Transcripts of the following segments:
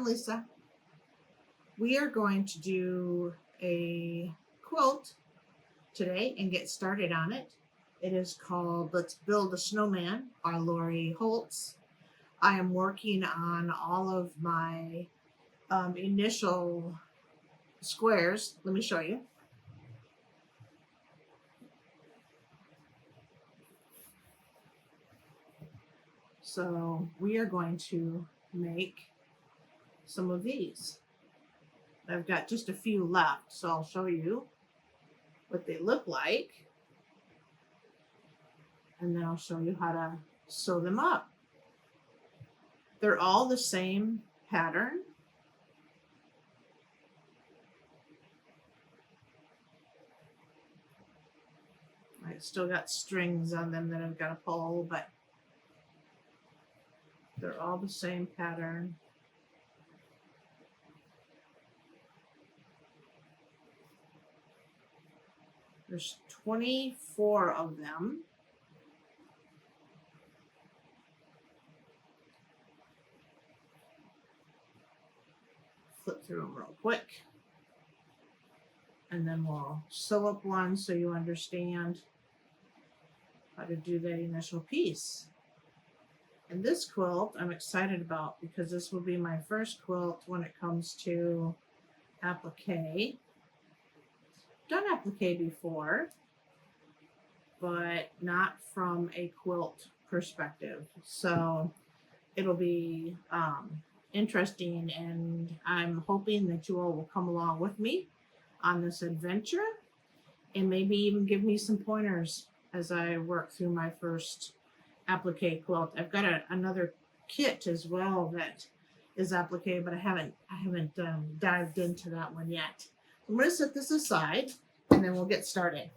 I'm Lisa. We are going to do a quilt today and get started on it. It is called Let's Build a Snowman by Lori Holtz. I am working on all of my initial squares. Let me show you. So we are going to make some of these. I've got just a few left, so I'll show you what they look like. And then I'll show you how to sew them up. They're all the same pattern. I still got strings on them that I've got to pull, but they're all the same pattern. There's 24 of them. Flip through them real quick. And then we'll sew up one so you understand how to do that initial piece. And this quilt I'm excited about because this will be my first quilt when it comes to applique. Done applique before, but not from a quilt perspective. So it'll be interesting, and I'm hoping that you all will come along with me on this adventure and maybe even give me some pointers as I work through my first applique quilt. I've got another kit as well that is applique, but I haven't dived into that one yet. I'm going to set this aside and then we'll get started.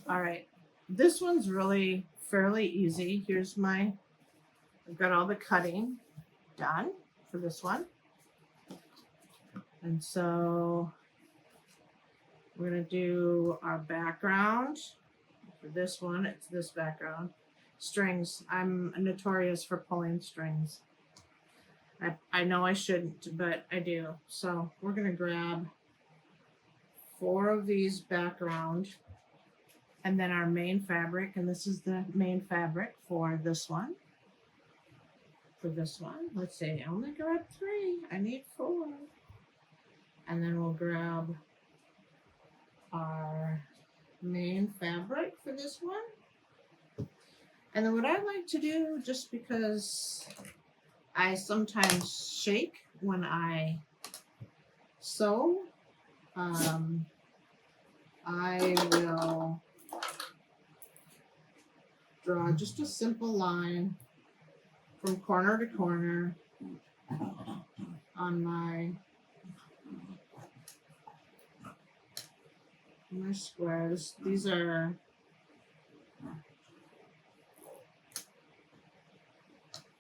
All right, this one's really fairly easy. I've got all the cutting done for this one. And so we're going to do our background. For this one, it's this background. Strings. I'm notorious for pulling strings. I know I shouldn't, but I do. So we're going to grab 4 of these background and then our main fabric. And this is the main fabric for this one. For this one, let's see, I only grabbed 3. I need 4. And then we'll grab our main fabric for this one. And then what I like to do, just because I sometimes shake when I sew, I will draw just a simple line from corner to corner on my squares. These are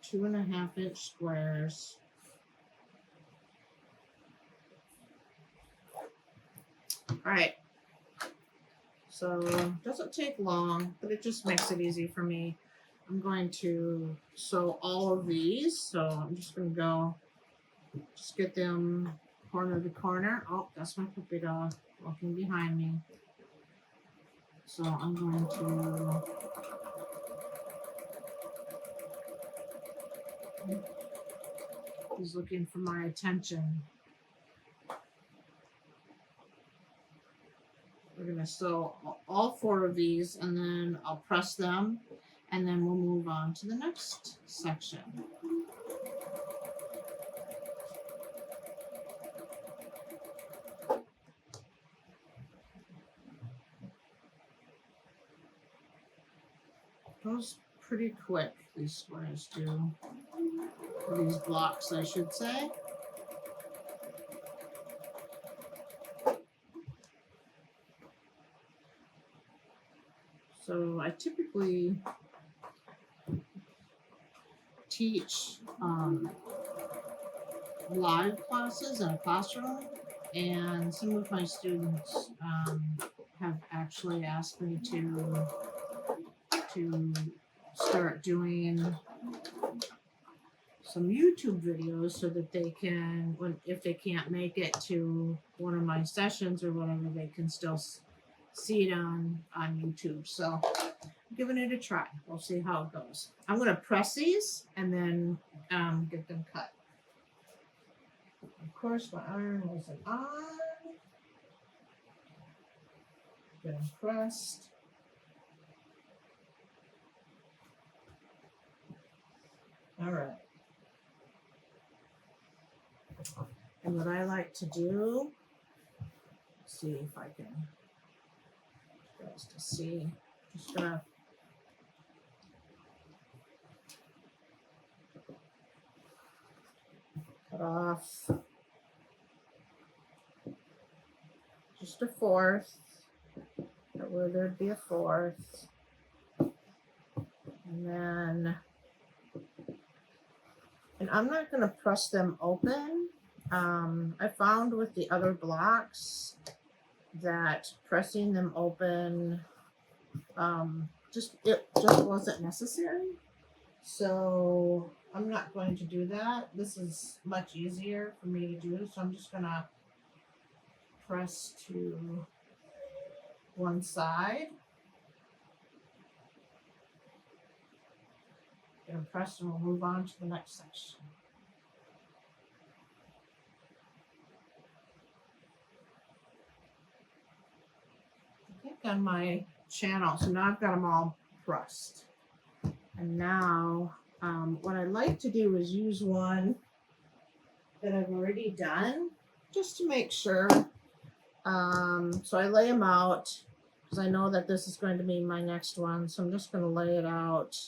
2.5-inch squares. All right. So it doesn't take long, but it just makes it easy for me. I'm going to sew all of these. So I'm just going to go, just get them corner to corner. Oh, that's my puppy dog walking behind me. So I'm going to he's looking for my attention. We're going to sew all 4 of these and then I'll press them and then we'll move on to the next section. Goes pretty quick, these squares do. These blocks, I should say. So I typically teach live classes in a classroom, and some of my students have actually asked me to start doing some YouTube videos so that they can, if they can't make it to one of my sessions or whatever, they can still see it on YouTube. So I'm giving it a try. We'll see how it goes. I'm going to press these and then get them cut. Of course, my iron wasn't on. Get them pressed. All right. And what I like to do, see if I can, just to see, just gonna cut off just a fourth, where there'd be a fourth, and then, and I'm not going to press them open. I found with the other blocks that pressing them open it just wasn't necessary. So I'm not going to do that. This is much easier for me to do. So I'm just going to press to one side. Get them pressed and we'll move on to the next section. I think on my channel, so now I've got them all pressed. And now what I like to do is use one that I've already done just to make sure. So I lay them out because I know that this is going to be my next one. So I'm just going to lay it out.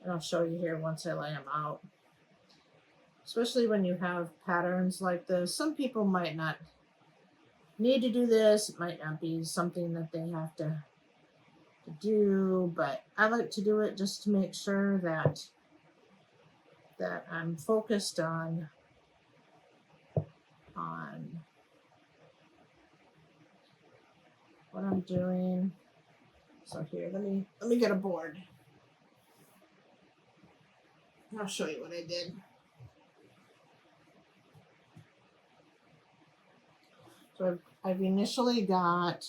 And I'll show you here once I lay them out. Especially when you have patterns like this. Some people might not need to do this. It might not be something that they have to do. But I like to do it just to make sure that I'm focused on what I'm doing. So here, let me get a board. I'll show you what I did. So I've initially got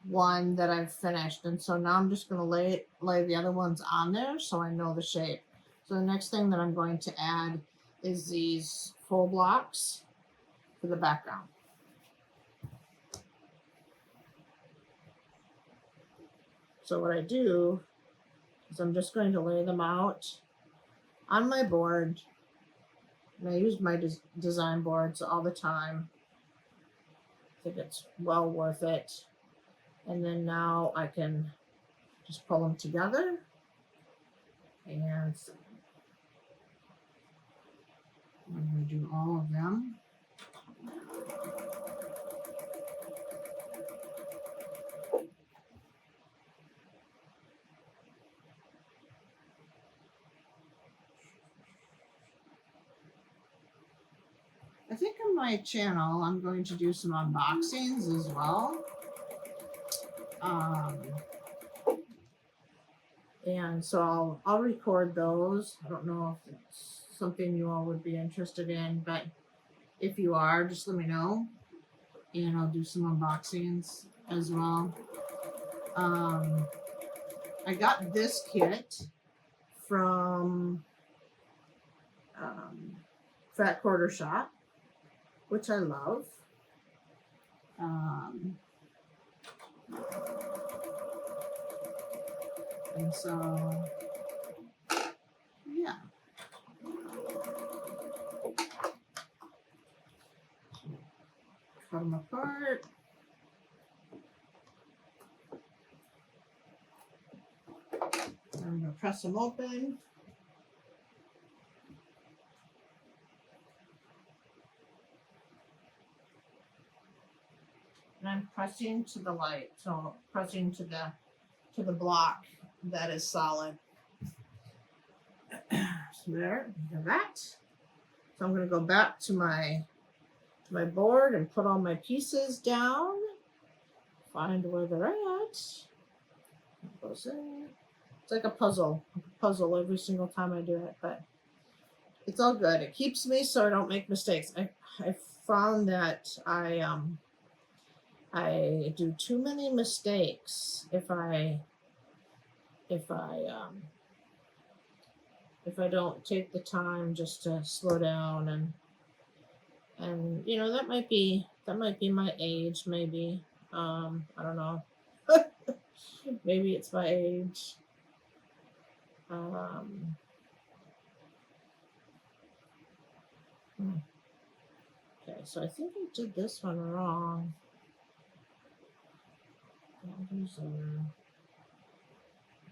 one that I've finished, and so now I'm just going to lay the other ones on there so I know the shape. So the next thing that I'm going to add is these full blocks for the background. So what I do is I'm just going to lay them out on my board, and I use my design boards all the time. I think it's well worth it. And then now I can just pull them together, and I'm going to do all of them. I think on my channel, I'm going to do some unboxings as well. And so I'll record those. I don't know if it's something you all would be interested in, but if you are, just let me know. And I'll do some unboxings as well. I got this kit from Fat Quarter Shop, which I love. And so, yeah. Cut them apart. I'm going to press them open. And I'm pressing to the light, so pressing to the block that is solid. So there, you have that. So I'm going to go back to my board and put all my pieces down. Find where they're at. It goes in. It's like a puzzle every single time I do it, but it's all good. It keeps me so I don't make mistakes. I found that I do too many mistakes if I don't take the time just to slow down, and you know, that might be my age, maybe. I don't know. Maybe it's my age. Okay, so I think I did this one wrong.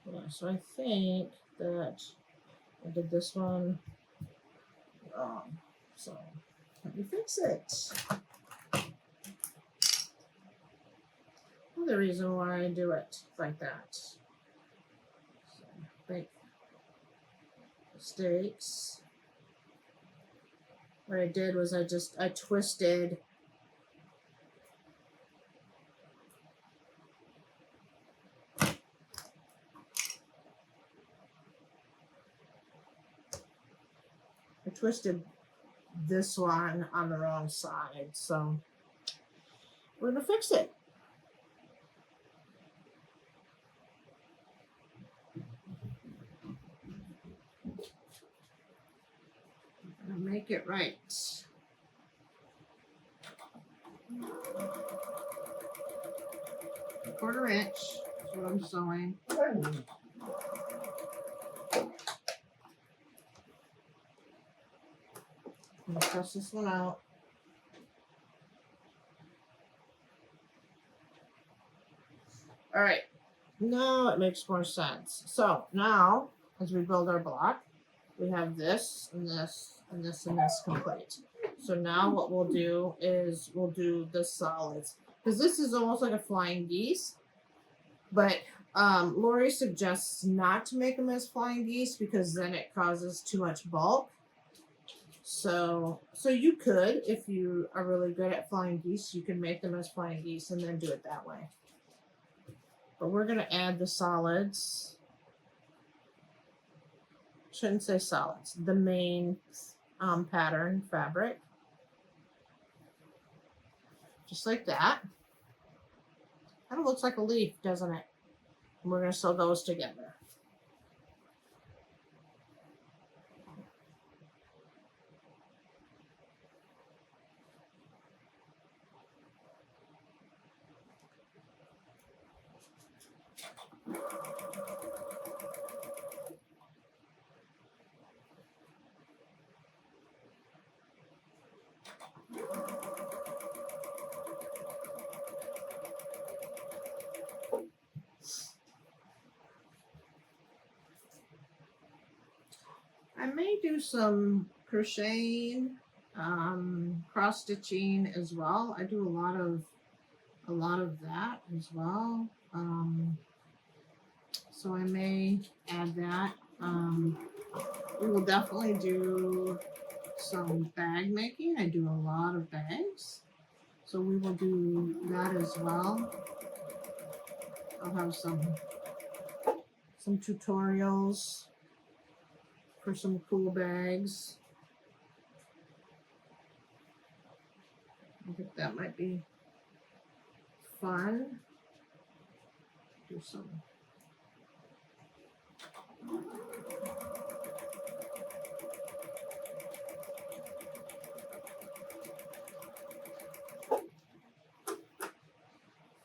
Yeah, so I think that I did this one wrong. So let me fix it. Another reason why I do it like that. So, make mistakes. What I did was I twisted this one on the wrong side, so we're gonna fix it. Gonna make it right. A 1/4 inch is what I'm sewing. I'm gonna press this one out. All right, now it makes more sense. So now, as we build our block, we have this and this and this and this complete. So now what we'll do is we'll do the solids, because this is almost like a flying geese, but Lori suggests not to make them as flying geese because then it causes too much bulk. So you could, if you are really good at flying geese, you can make them as flying geese and then do it that way. But we're going to add the solids. Shouldn't say solids. The main pattern fabric. Just like that. Kind of looks like a leaf, doesn't it? And we're going to sew those together. I may do some crocheting, cross stitching as well. I do a lot of that as well. So I may add that. We will definitely do some bag making. I do a lot of bags, so we will do that as well. I'll have some tutorials for some cool bags. I think that might be fun. Do some.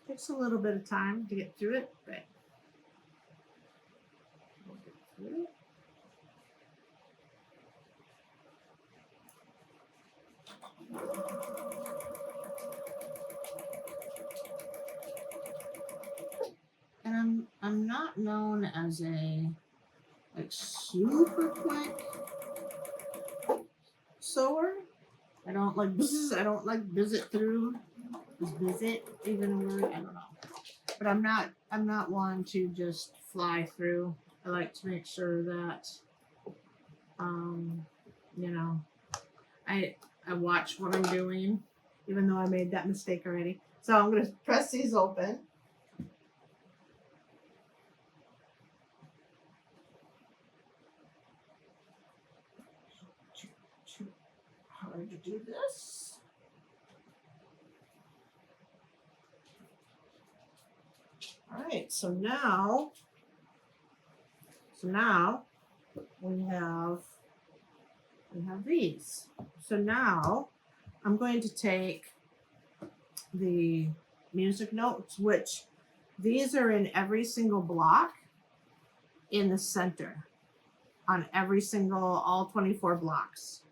Takes a little bit of time to get through it, but we'll get through it. And I'm not known as a super quick sewer. I don't like visit through. Is visit even a word? I don't know. But I'm not one to just fly through. I like to make sure that you know, I watch what I'm doing, even though I made that mistake already. So I'm gonna press these open. going to do this. All right, so now we have these. So now I'm going to take the music notes, which these are in every single block in the center on every single, all 24 blocks.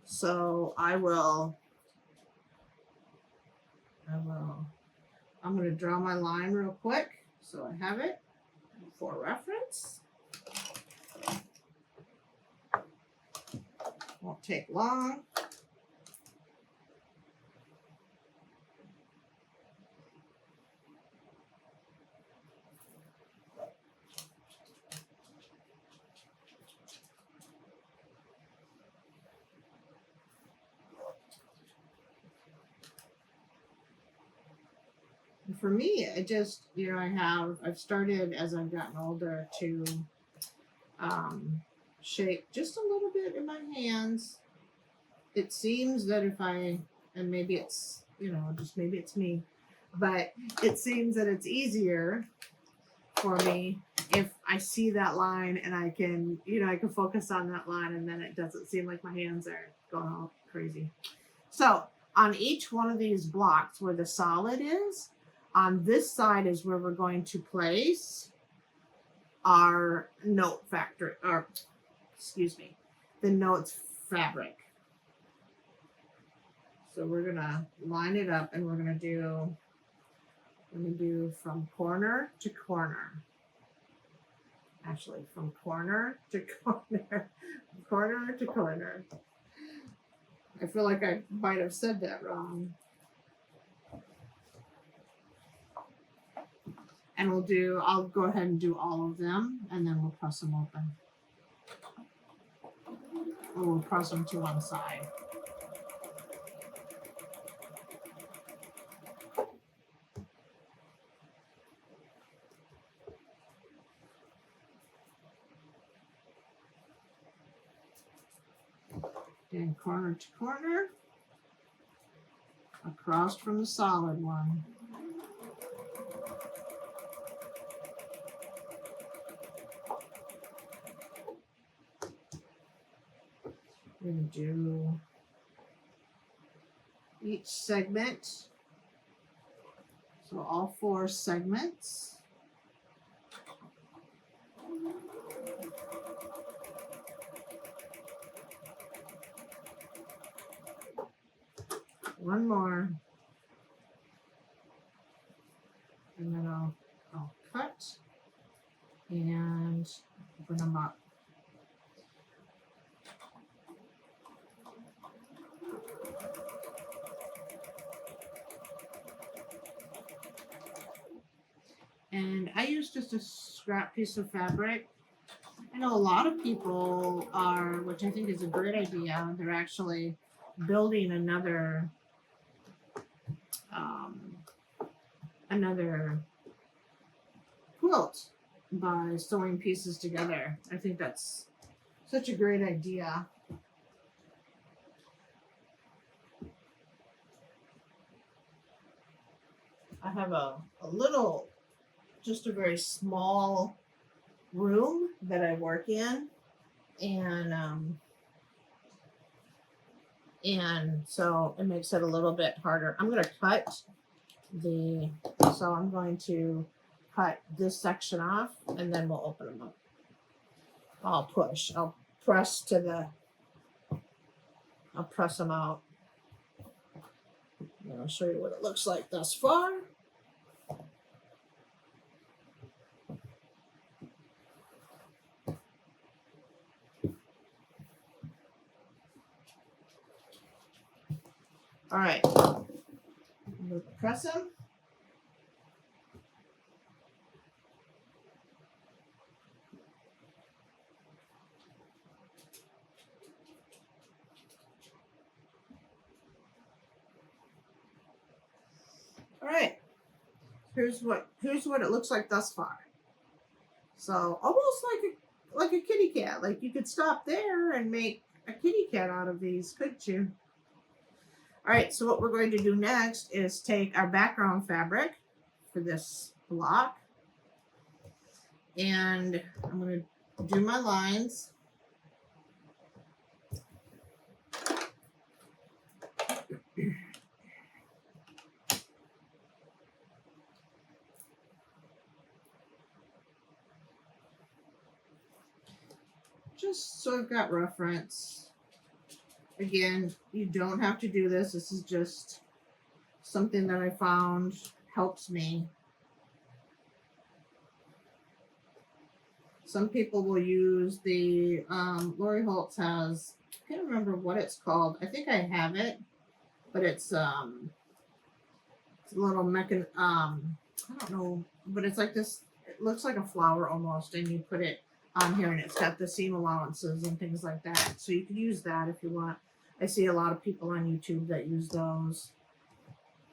So I'm going to draw my line real quick so I have it for reference. Won't take long. For me, I just, I've started as I've gotten older to shape just a little bit in my hands. It seems that and maybe it's, just maybe it's me, but it seems that it's easier for me if I see that line and I can focus on that line, and then it doesn't seem like my hands are going all crazy. So on each one of these blocks where the solid is, on this side is where we're going to place our note factory, the notes fabric. So we're gonna line it up, and we're gonna do from corner to corner. Actually, from corner to corner, corner to corner. I feel like I might have said that wrong. And I'll go ahead and do all of them, and then we'll press them open. Or we'll press them to one side. Then corner to corner, across from the solid one. We're going to do each segment. So all 4 segments. One more. And then I'll cut and open them up. And I use just a scrap piece of fabric. I know a lot of people are, which I think is a great idea, they're actually building another quilt by sewing pieces together. I think that's such a great idea. I have a little, just a very small room that I work in, and so it makes it a little bit harder. I'm going to cut this section off, and then we'll open them up. I'll press them out. And I'll show you what it looks like thus far. All right, I'm going to press them. All right, here's what it looks like thus far. So almost like a kitty cat. Like you could stop there and make a kitty cat out of these, couldn't you? All right, so what we're going to do next is take our background fabric for this block, and I'm going to do my lines. Just so I've got reference. Again, you don't have to do this. This is just something that I found helps me. Some people will use the Lori Holt has, I can't remember what it's called. I think I have it, but it's a little I don't know, but it's like this. It looks like a flower almost, and you put it on here, and it's got the seam allowances and things like that. So you can use that if you want. I see a lot of people on YouTube that use those.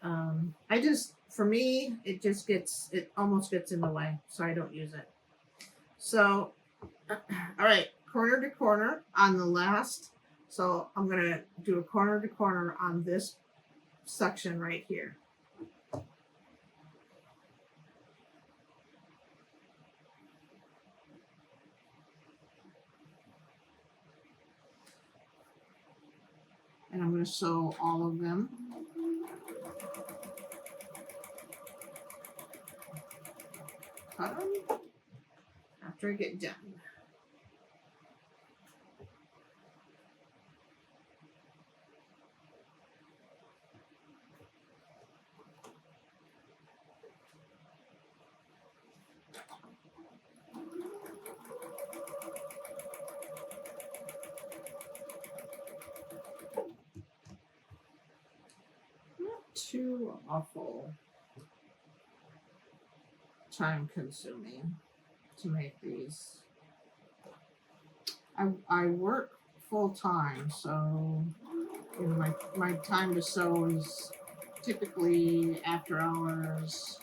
For me, it almost gets in the way, so I don't use it. So, all right, corner to corner on the last. So I'm going to do a corner to corner on this section right here. And I'm going to sew all of them. Cut them after I get done. Not too awful time consuming to make these. I work full time, so you know, my time to sew is typically after hours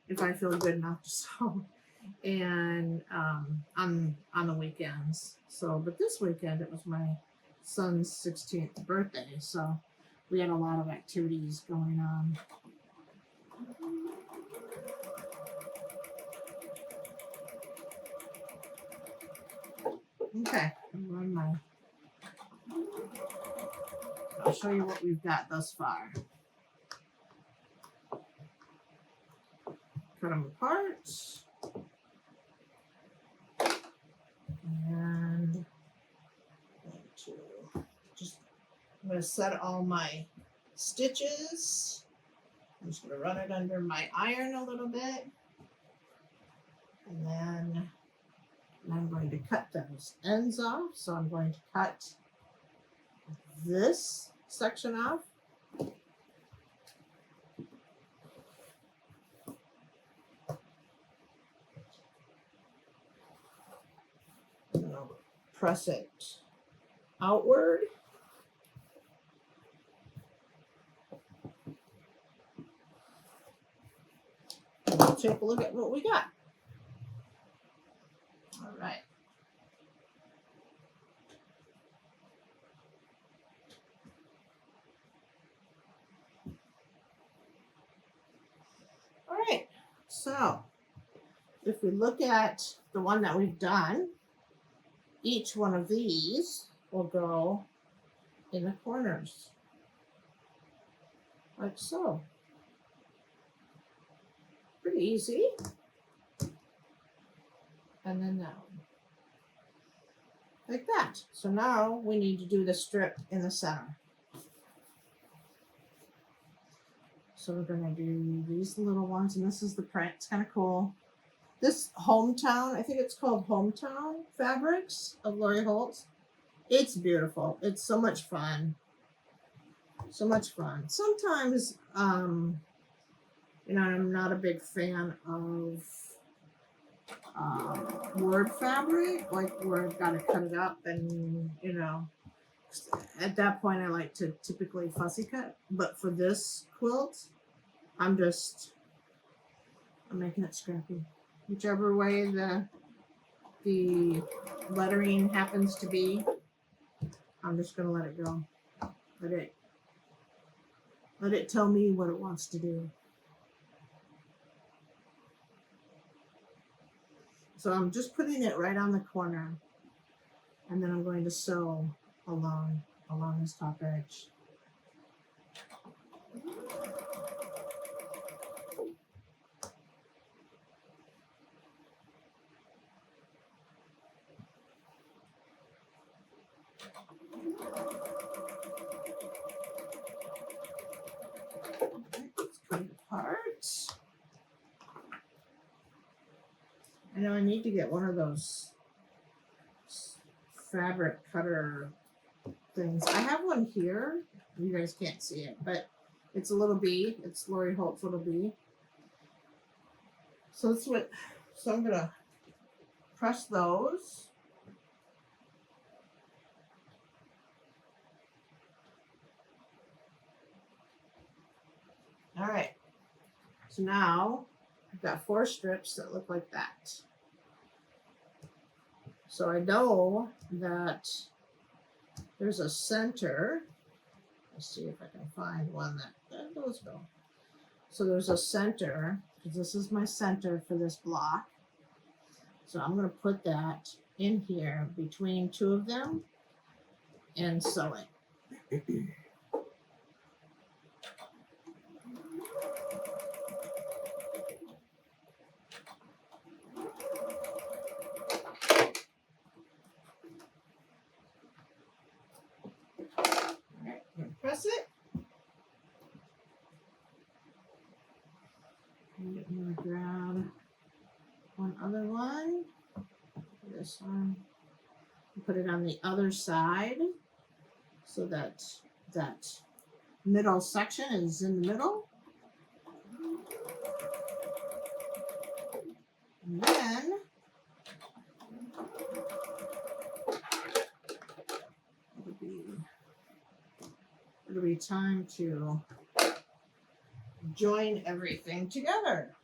if I feel good enough to sew, and on the weekends. So, but this weekend it was my son's 16th birthday, so we had a lot of activities going on. Okay, I'll show you what we've got thus far. Cut them apart. And I'm going to set all my stitches. I'm just going to run it under my iron a little bit. And then I'm going to cut those ends off. So I'm going to cut this section off. And I'll press it outward. And we'll take a look at what we got. All right. All right. So if we look at the one that we've done, each one of these will go in the corners, like so. Pretty easy. And then that one, like that. So now we need to do the strip in the center. So we're going to do these little ones, and this is the print. It's kind of cool. This Hometown, I think it's called Hometown Fabrics of Lori Holt. It's beautiful. It's so much fun. So much fun. Sometimes, you know, I'm not a big fan of word fabric, like where I've got to cut it up, and you know, at that point I like to typically fussy cut. But for this quilt, I'm making it scrappy. Whichever way the lettering happens to be, I'm just gonna let it go. Let it Let it tell me what it wants to do. So I'm just putting it right on the corner, and then I'm going to sew along this top edge. Let's cut it apart. I know I need to get one of those fabric cutter things. I have one here. You guys can't see it, but it's a little bee. It's Lori Holt's little bee. So that's what. So I'm gonna press those. All right. So now I've got 4 strips that look like that. So I know that there's a center. Let's see if I can find one that those go. So there's a center, because this is my center for this block. So I'm going to put that in here between 2 of them and sew it. Press it. And I'm going to grab one other one. This one. Put it on the other side so that that middle section is in the middle. And then it'll be time to join everything together.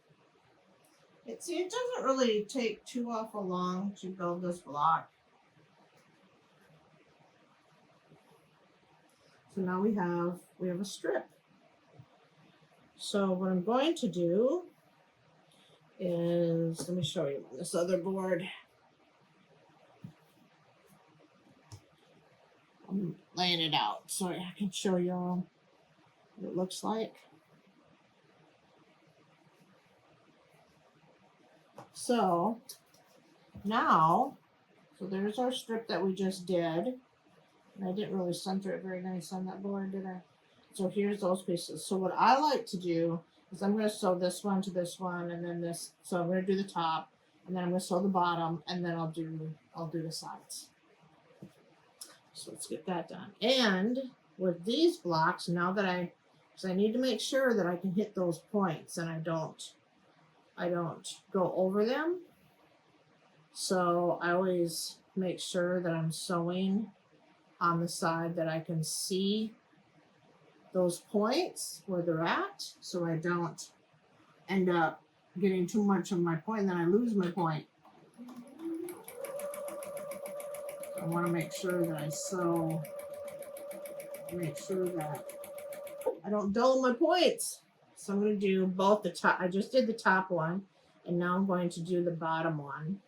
It doesn't really take too awful long to build this block. So now we have a strip. So what I'm going to do is, let me show you on this other board. I'm laying it out so I can show you all what it looks like. So now, so there's our strip that we just did. And I didn't really center it very nice on that board, did I? So here's those pieces. So what I like to do is I'm going to sew this one to this one, and then this. So I'm going to do the top, and then I'm going to sew the bottom, and then I'll do the sides. So let's get that done. And with these blocks, now that because I need to make sure that I can hit those points, and I don't go over them. So I always make sure that I'm sewing on the side that I can see those points where they're at, so I don't end up getting too much of my point and then I lose my point. I want to make sure that I sew, make sure that I don't dull my points. So I'm going to do both the top. I just did the top one, and now I'm going to do the bottom one.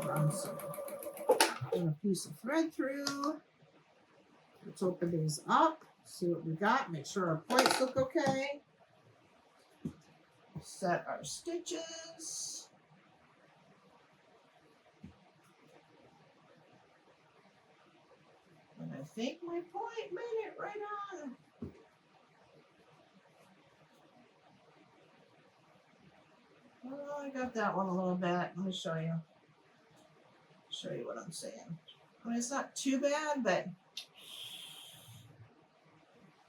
Run a piece of thread through. Let's open these up, see what we got, make sure our points look okay. Set our stitches. And I think my point made it right on. Oh, I got that one a little bit. Let me show you. Show you what I'm saying. I mean, it's not too bad, but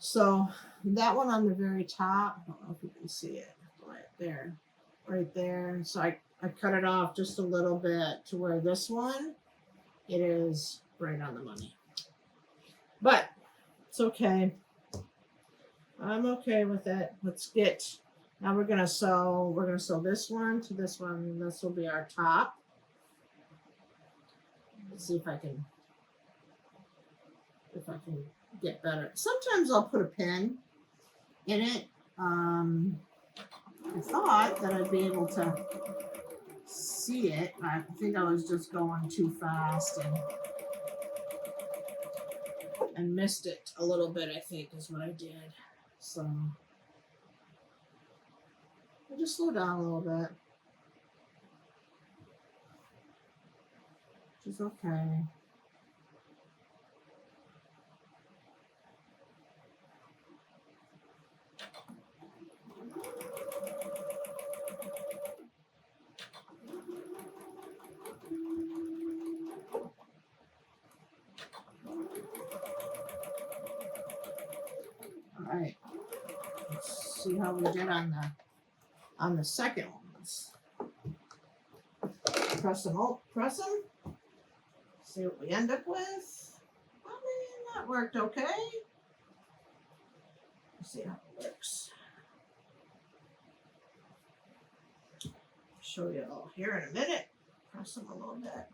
so that one on the very top, I don't know if you can see it right there. So I cut it off just a little bit to where this one, it is right on the money. But it's okay. I'm okay with it. Let's get, now we're gonna sew this one to this one. This will be our top. Let's see if I can get better. Sometimes I'll put a pin in it. I thought that I'd be able to see it. I think I was just going too fast and missed it a little bit, I think is what I did. So I'll just slow down a little bit. Which is okay. All right. Let's see how we did on the second ones. Press them. See what we end up with. I mean, that worked okay. Let's see how it works. Show you all here in a minute. Press them a little bit.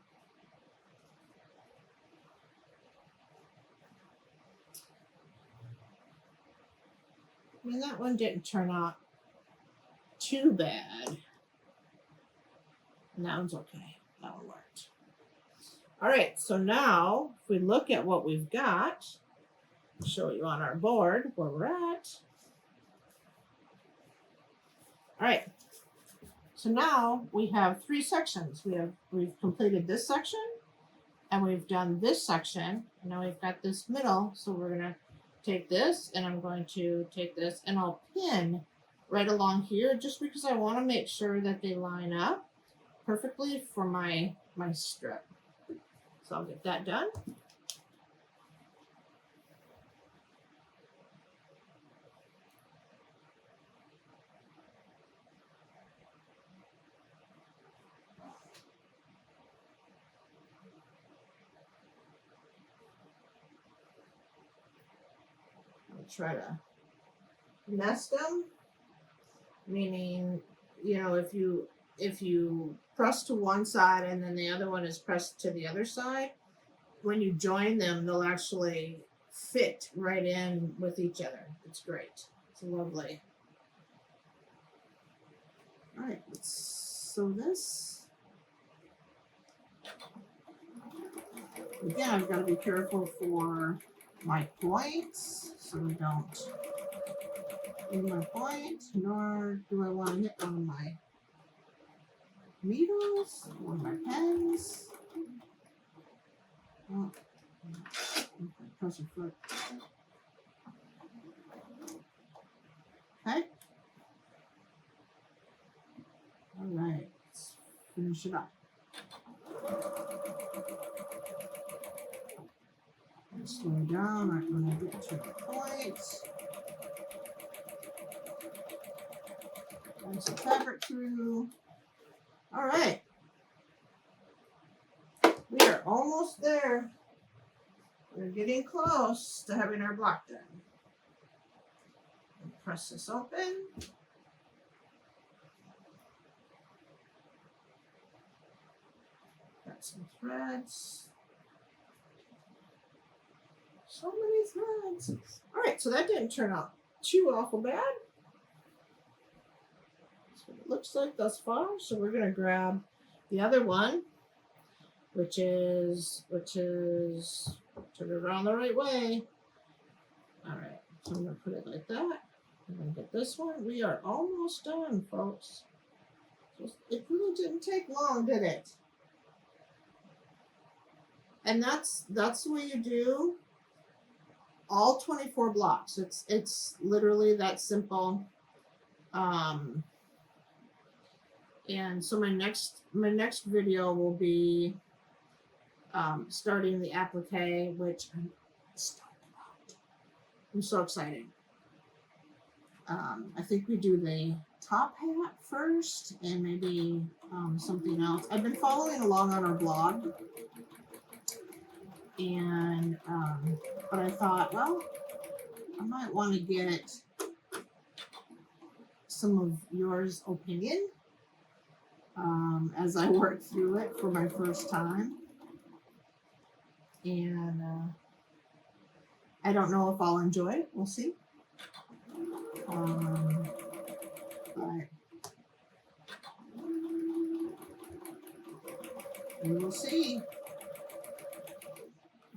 I mean, that one didn't turn out too bad. And that one's okay. That one worked. All right, so now if we look at what we've got, I'll show you on our board where we're at. All right, so now we have 3 sections. We've completed this section, and we've done this section, and now we've got this middle. So we're gonna take this, and I'm going to take this, and I'll pin right along here, just because I want to make sure that they line up perfectly for my strip. So I'll get that done. I'll try to nest them, meaning, you know, if you press to one side and then the other one is pressed to the other side, when you join them, they'll actually fit right in with each other. It's great. It's lovely. All right, let's sew this. Again, I've got to be careful for my points, so we don't in my point, nor do I want to hit on my needles or my pens. Oh, press your foot. Okay. All right, let's finish it up. Slow down when I get to the point. Run some fabric through. All right. We are almost there. We're getting close to having our block done. Press this open. Got some threads. So many threads. All right, so that didn't turn out too awful bad. That's what it looks like thus far. So we're gonna grab the other one, which is turn it around the right way. All right, so I'm gonna put it like that. I'm gonna get this one. We are almost done, folks. It really didn't take long, did it? And that's the way you do all 24 blocks. It's literally that simple. And so my next video will be starting the appliqué, which I'm stoked about. I'm so excited. I think we do the top hat first and maybe something else. I've been following along on our blog, And but I thought, well, I might want to get some of yours opinion as I work through it for my first time. And I don't know if I'll enjoy it. We'll see. But we will see.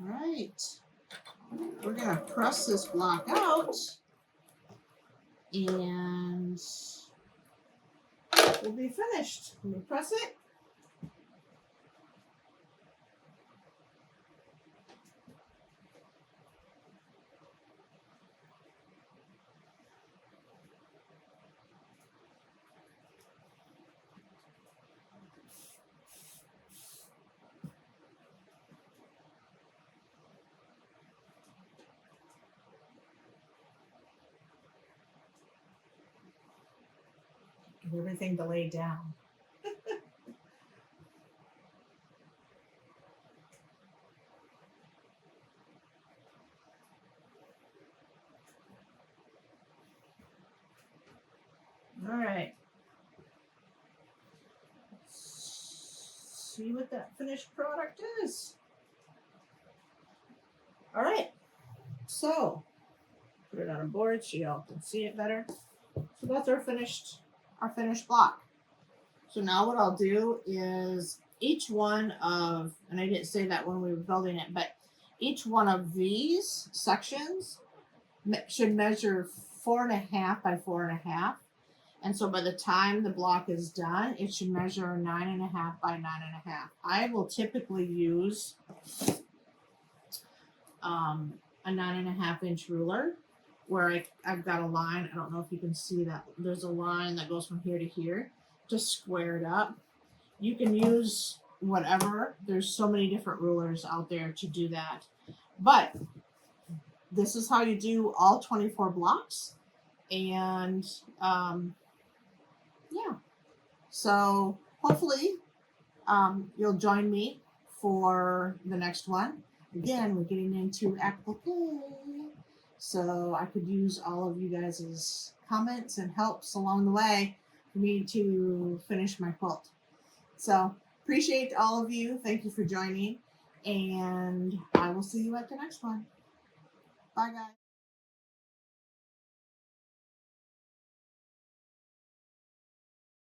All right. We're going to press this block out. And we'll be finished. I'm going to press it. Get everything to lay down. All right. Let's see what that finished product is. All right. So put it on a board so y'all can see it better. So that's our finished block. So now what I'll do is each one of, and I didn't say that when we were building it, but each one of these sections should measure 4.5 by 4.5. And so by the time the block is done, it should measure 9.5 by 9.5. I will typically use a 9.5-inch ruler where I've got a line. I don't know if you can see that. There's a line that goes from here to here, just square it up. You can use whatever. There's so many different rulers out there to do that. But this is how you do all 24 blocks. And yeah, so hopefully you'll join me for the next one. Again, we're getting into appliqué, so I could use all of you guys' comments and helps along the way for me to finish my quilt. So appreciate all of you. Thank you for joining, and I will see you at the next one. Bye, guys.